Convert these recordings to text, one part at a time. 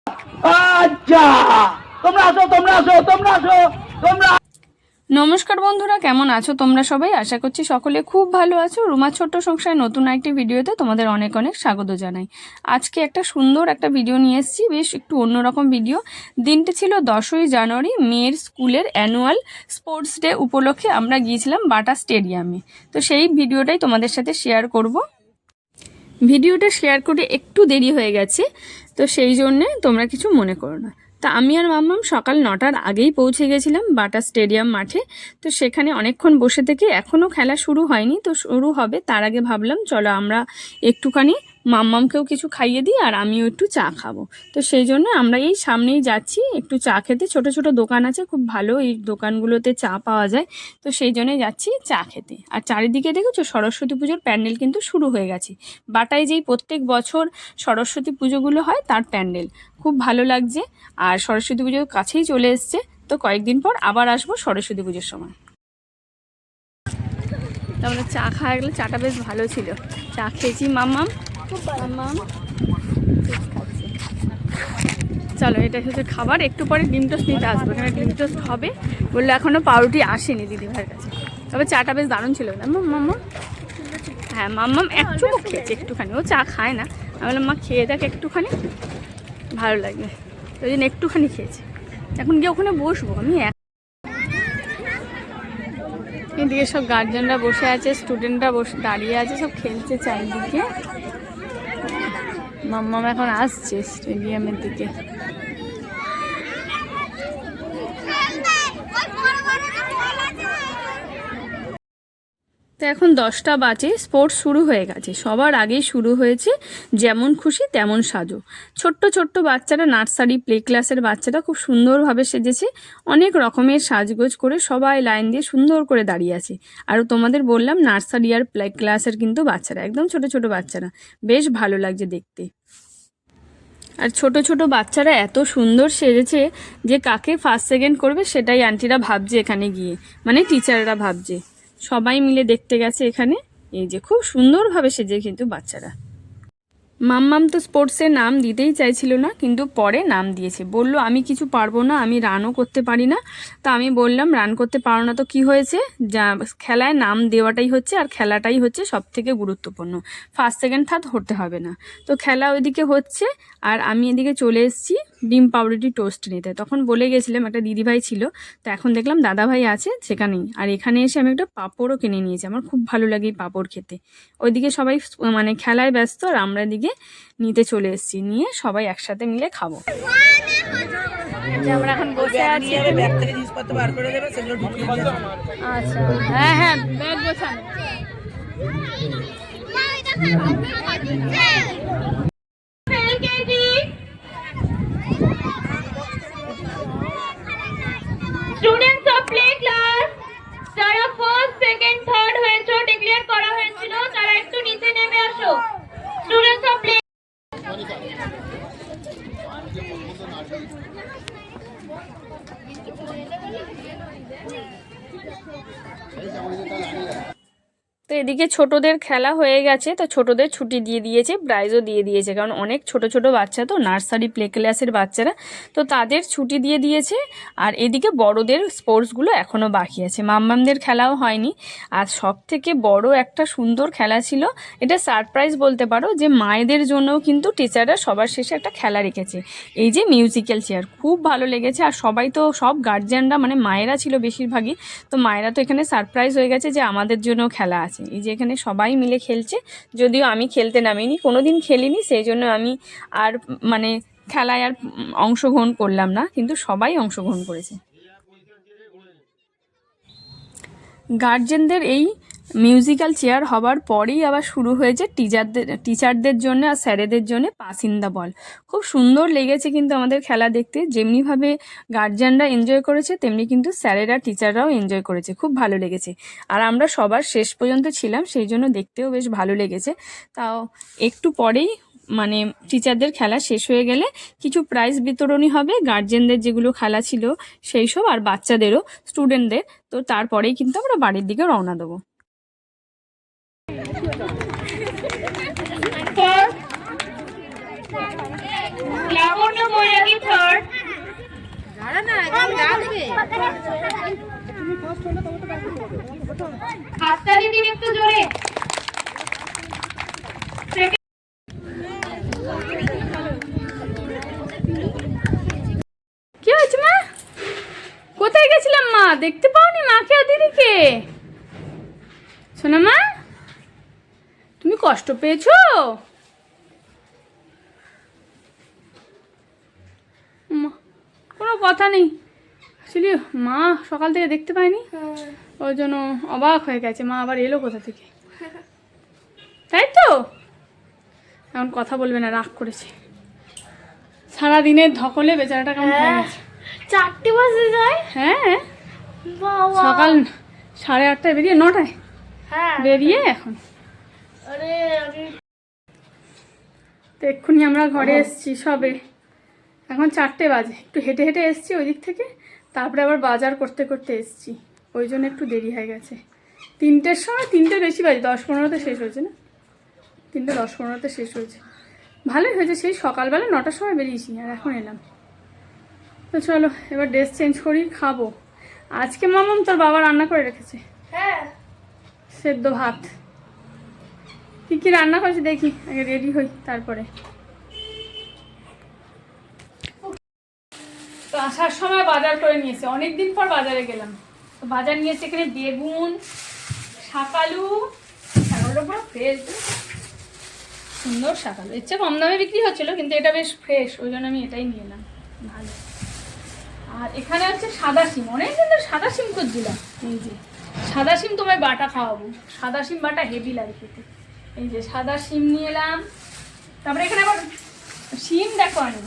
আচ্ছা, তোমরা আসো, তোমরা আসো, তোমরা আসো, তোমরা। নমস্কার বন্ধুরা, কেমন আছো তোমরা সবাই? আশা করছি সকলে খুব ভালো আছো। রুমার ছোট্ট সংসারে নতুন একটি ভিডিওতে তোমাদের অনেক অনেক স্বাগত জানাই। আজকে একটা সুন্দর একটা ভিডিও নিয়ে এসেছি, বেশ একটু অন্যরকম ভিডিও। দিনটি ছিল 10ই জানুয়ারি, মেয়ের স্কুলের অ্যানুয়াল স্পোর্টস ডে উপলক্ষে আমরা গিয়েছিলাম বাটা স্টেডিয়ামে। তো সেই ভিডিওটাই তোমাদের সাথে শেয়ার করব। ভিডিওটা শেয়ার করে একটু দেরি হয়ে গেছে, তো সেই জন্যে তোমরা কিছু মনে করো না। তা আমি আর মাম্মাম সকাল 9টার আগেই পৌঁছে গেছিলাম বাটা স্টেডিয়াম মাঠে। তো সেখানে অনেকক্ষণ বসে থেকে এখনও খেলা শুরু হয়নি, তো শুরু হবে তার আগে ভাবলাম চলো আমরা একটুখানি মাম্মামকেও কিছু খাইয়ে দিই আর আমিও একটু চা খাবো। তো সেই জন্য আমরা এই সামনেই যাচ্ছি একটু চা খেতে। ছোট ছোট দোকান আছে, খুব ভালো এই দোকানগুলোতে চা পাওয়া যায়। তো সেই জন্যে যাচ্ছি চা খেতে। আর চারিদিকে দেখেছো সরস্বতী পুজোর প্যান্ডেল কিন্তু শুরু হয়ে গেছে। বাটায় যেই প্রত্যেক বছর সরস্বতী পুজোগুলো হয় তার প্যান্ডেল খুব ভালো লাগছে। আর সরস্বতী পুজোর কাছেই চলে এসছে, তো কয়েকদিন পর আবার আসবো সরস্বতী পুজোর সময়। তারপরে চা খাওয়া গেলে, চাটা বেশ ভালো ছিল। চা খেয়েছি, মাম্মাম চলো এটা হচ্ছে খাবার। একটু পরে ডিম টোস্ট নিতে আসবো, এখানে ডিম টোস্ট হবে বললো, এখনও পাউরুটি আসেনি দিদিভাইয়ের কাছে। তবে চাটা বেশ দারুণ ছিল না মাম্মা? হ্যাঁ, মাম্মাম একটু খেয়েছে, একটুখানি। ও চা খায় না, আমি বললাম মা খেয়ে দেখ একটুখানি, ভালো লাগবে, ওই জন্য একটুখানি খেয়েছে। এখন গিয়ে ওখানে বসবো আমি। এদিকে সব গার্জেনরা বসে আছে, স্টুডেন্টরা বসে দাঁড়িয়ে আছে, সব খেলছে চারিদিকে। মাম্মাম এখন আসছে স্টেডিয়ামের দিকে। তো এখন 10টা বাজে, স্পোর্টস শুরু হয়ে গেছে। সবার আগেই শুরু হয়েছে যেমন খুশি তেমন সাজো। ছোট্ট ছোট্ট বাচ্চারা, নার্সারি প্লে ক্লাসের বাচ্চারা খুব সুন্দরভাবে সেজেছে। অনেক রকমের সাজগোজ করে সবাই লাইন দিয়ে সুন্দর করে দাঁড়িয়ে আছে। আর তোমাদের বললাম নার্সারি আর প্লে ক্লাসের কিন্তু বাচ্চারা, একদম ছোট ছোট বাচ্চারা, বেশ ভালো লাগছে দেখতে। আর ছোট ছোট বাচ্চারা এত সুন্দর সেজেছে যে কাকে ফার্স্ট সেকেন্ড করবে সেটাই আন্টিরা ভাবছে এখানে গিয়ে, মানে টিচাররা ভাবছে। সবাই মিলে দেখতে গেছে এখানে। এই যে খুব সুন্দরভাবে সেজে কিন্তু বাচ্চারা। মাম্মাম তো স্পোর্টসে নাম দিতেই চাইছিল না, কিন্তু পরে নাম দিয়েছে। বলল আমি কিছু পারবো না, আমি রানও করতে পারি না। তা আমি বললাম রান করতে পারো না তো কি হয়েছে, যা খেলায় নাম দেওয়াটাই হচ্ছে, আর খেলাটাই হচ্ছে সব থেকে গুরুত্বপূর্ণ। ফার্স্ট সেকেন্ড থার্ড হতে হবে না। তো খেলা ওইদিকে হচ্ছে আর আমি এদিকে চলে এসেছি ডিম পাউরুটি টোস্ট নিতে। তখন বলে গেছিলাম একটা দিদিভাই ছিল, তো এখন দেখলাম দাদাভাই আছে সেখানেই। আর এখানে এসে আমি একটা পাঁপড়ও কিনে নিয়েছি, আমার খুব ভালো লাগে এই পাঁপড় খেতে। ওইদিকে সবাই মানে খেলায় ব্যস্ত আর আমরা এদিকে নিতে চলে এসেছি, নিয়ে সবাই একসাথে মিলে খাবো। আমরা এখন বসে আছি। আচ্ছা, হ্যাঁ হ্যাঁ, ব্যাগ গোছানো। স্টুডেন্টস অফ প্লে ক্লাস যারা ফার্স্ট সেকেন্ড থার্ড হয়েছে ডিক্লেয়ার করা হয়েছিল তারা একটু নিচে নেমে আসো। স্টুডেন্টস অফ প্লে তো এদিকে ছোটদের খেলা হয়ে গেছে, তো ছোটদের ছুটি দিয়ে দিয়েছে, প্রাইজও দিয়ে দিয়েছে, কারণ অনেক ছোট ছোট বাচ্চা তো, নার্সারি প্লে ক্লাসের বাচ্চারা, তো তাদের ছুটি দিয়ে দিয়েছে। আর এদিকে বড়দের স্পোর্টসগুলো এখনও বাকি আছে, মাম্মামদের খেলাও হয়নি। আর সব থেকে বড় একটা সুন্দর খেলা ছিল, এটা সারপ্রাইজ বলতে পারো, যে মায়েদের জন্যও কিন্তু টিচাররা সবার শেষে একটা খেলা রেখেছে, এই যে মিউজিক্যাল চেয়ার। খুব ভালো লেগেছে। আর সবাই তো, সব গার্জিয়ানরা মানে মায়েরা ছিল বেশিরভাগই, তো মায়েরা তো এখানে সারপ্রাইজ হয়ে গেছে যে আমাদের জন্য খেলা আছে। এই যে এখানে সবাই মিলে খেলছে, যদিও আমি খেলতে নামিনি, কোনোদিন খেলিনি, সেই জন্য আমি আর মানে খেলায় আর অংশগ্রহণ করলাম না, কিন্তু সবাই অংশগ্রহণ করেছে। গার্জেনদের এই মিউজিক্যাল চেয়ার হবার পরেই আবার শুরু হয়েছে টিচারদের জন্য আর স্যারেদের জন্য পাস ইন দ্য বল। খুব সুন্দর লেগেছে কিন্তু আমাদের খেলা দেখতে। যেমনিভাবে গার্জিয়ানরা এনজয় করেছে তেমনি কিন্তু স্যারেরা টিচাররাও এনজয় করেছে, খুব ভালো লেগেছে। আর আমরা সবার শেষ পর্যন্ত ছিলাম, সেই জন্য দেখতেও বেশ ভালো লেগেছে। তাও একটু পরেই মানে টিচারদের খেলা শেষ হয়ে গেলে কিছু প্রাইজ বিতরণী হবে, গার্জেনদের যেগুলো খেলা ছিল সেই সব, আর বাচ্চাদেরও, স্টুডেন্টদের। তো তারপরেই কিন্তু আমরা বাড়ির দিকে রওনা দেবো। লাবণ্য মহিলা হাততালি দিন একটু জোরে। কি হয়েছে মা? কোথায় গেছিলাম মা? দেখতে পাওনি মাকে আর দিদিকে? শোনা মা, তুমি কষ্ট পেয়েছো? কোনো কথা নেই, অ্যাকচুয়ালি মা সকাল থেকে দেখতে পায়নি, ওই জন্য অবাক হয়ে গেছে মা আবার এলো কোথা থেকে। তাই তো এখন কথা বলবে না, রাগ করেছে। সারাদিনের ধকলে বেচারাটা কেমন হয়ে গেছে। 4টে বাজে যায়। হ্যাঁ, বাবা। সকাল 8:30টায় বেরিয়ে 9টায় হ্যাঁ। বেরিয়ে এখন আরে আরে তো এক্ষুনি আমরা ঘরে এসেছি সবে, এখন 4টে বাজে। একটু হেঁটে হেঁটে এসেছি ওই দিক থেকে, তারপরে আবার বাজার করতে করতে এসেছি, ওই জন্য একটু দেরি হয়ে গেছে। 3টের সময়, 3টের বেশি বাজে, 10-15তে শেষ হয়েছে না, 3টে 10-15তে শেষ হয়েছে। ভালোই হয়েছে, সেই সকালবেলা 9টার সময় বেরিয়েছি আর এখন এলাম। তো চলো এবার ড্রেস চেঞ্জ করি, খাবো। আজকে মামাম তোর বাবা রান্না করে রেখেছে হ্যাঁ। সেদ্ধ ভাত। কি কি রান্না করেছে দেখি, আগে রেডি হই তারপরে। তো আসার সময় বাজার করে নিয়েছে, অনেকদিন পর বাজারে গেলাম। তো বাজার নিয়েছে এখানে বেগুন, শাকালু, শাকালুটা পুরো ফ্রেশ, সুন্দর শাকালু। এর চেয়ে কম দামে বিক্রি হচ্ছিল, কিন্তু এটা বেশ ফ্রেশ, ওই জন্য আমি এটাই নিয়ে এলাম, ভালো। আর এখানে হচ্ছে সাদা শিম, অনেকদিন ধরে সাদা শিম করছিলাম। এই যে সাদা শিম তোমায় বাটা খাওয়াবো, সাদা শিম বাটা হেভি লাগে খেতে। এই যে সাদা শিম নিয়ে এলাম। তারপরে এখানে আবার শিম দেখো আনি।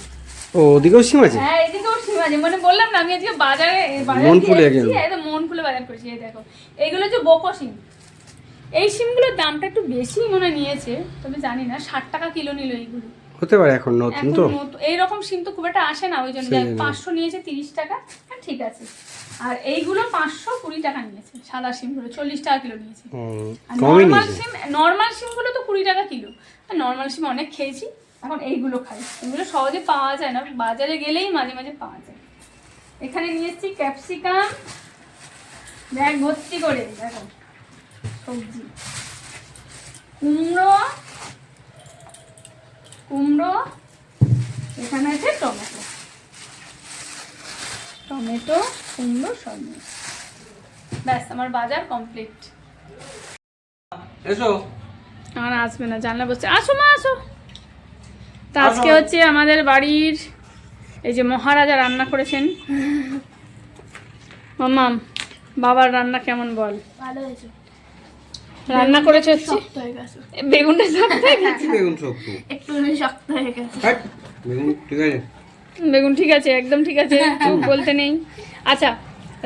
ও ওদিকেও সিম আছে? হ্যাঁ এদিকেও শিম আছে, মানে বললাম না আমি আজকে বাজারে মন খুলে গেল। একদম মন খুলে বাজার করেছি। এই দেখো এইগুলো হচ্ছে বোকো শিম। এই শিমগুলোর দামটা একটু বেশি মনে নিয়েছে, তবে জানি না, 60 টাকা কিলো নিল এইগুলো। হতে পারে এখন নতুন তো, এইরকম সিম তো খুব একটা আসে না, ওই জন্য 500 নিয়েছে, 30 টাকা। হ্যাঁ ঠিক আছে। আর এইগুলো 520 টাকা নিয়েছে, সাদা সিমগুলো 40 টাকা কিলো নিয়েছে। আর নর্মাল সিমগুলো তো 20 টাকা কিলো। আর নর্মাল সিম অনেক খেয়েছি, এখন এইগুলো খাই। এগুলো সহজে পাওয়া যায় না, বাজারে গেলেই মাঝে মাঝে পাওয়া যায়। এখানে নিয়ে এসেছি ক্যাপসিকাম, ব্যাগ ভর্তি করে, দেখো সবজি, কুমড়ো, এখানে আছে টমেটো, কুমড়ো সব নিয়ে, ব্যাস আমার বাজার কমপ্লিট। এসো। আমার আসবে না, জানলা বসছে, আসো মা আসো। তা আজকে হচ্ছে আমাদের বাড়ির এই যে মহারাজা রান্না করেছেন। মামাম বাবার রান্না কেমন বল? ভালো হয়েছে। রান্না করেছে হচ্ছে শক্ত হয়ে গেছে। বেগুনটা শক্ত হয়ে গেছে। বেগুন শক্ত, একটু শক্ত হয়ে গেছে। বেগুন ঠিক আছে, বেগুন ঠিক আছে, একদম ঠিক আছে, চুপ বলতে নেই। আচ্ছা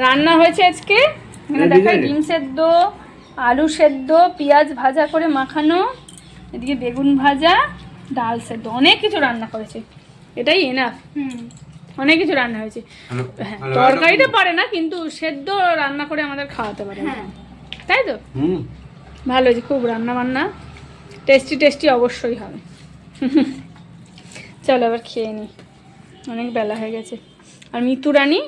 রান্না হয়েছে আজকে, এখানে দেখাই ডিম সেদ্ধ, আলু সেদ্ধ, পেঁয়াজ ভাজা করে মাখানো, এদিকে বেগুন ভাজা, ডাল সেদ্ধ, অনেক কিছু রান্না করেছে। এটাই এনাফ, অনেক কিছু রান্না হয়েছে। হ্যাঁ তরকারিটা পারে না, কিন্তু সেদ্ধ রান্না করে আমাদের খাওয়াতে পারে, তাই তো? ভালো হয়েছে খুব, রান্না বান্না টেস্টি অবশ্যই হবে। চলো এবার খেয়ে নিই, অনেক বেলা হয়ে গেছে। আর মিতু রানী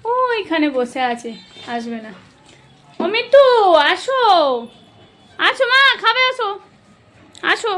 ও এখানে বসে আছে, আসবে না। ও মিতু আসো, আসো মা খাবে, আসো আসো।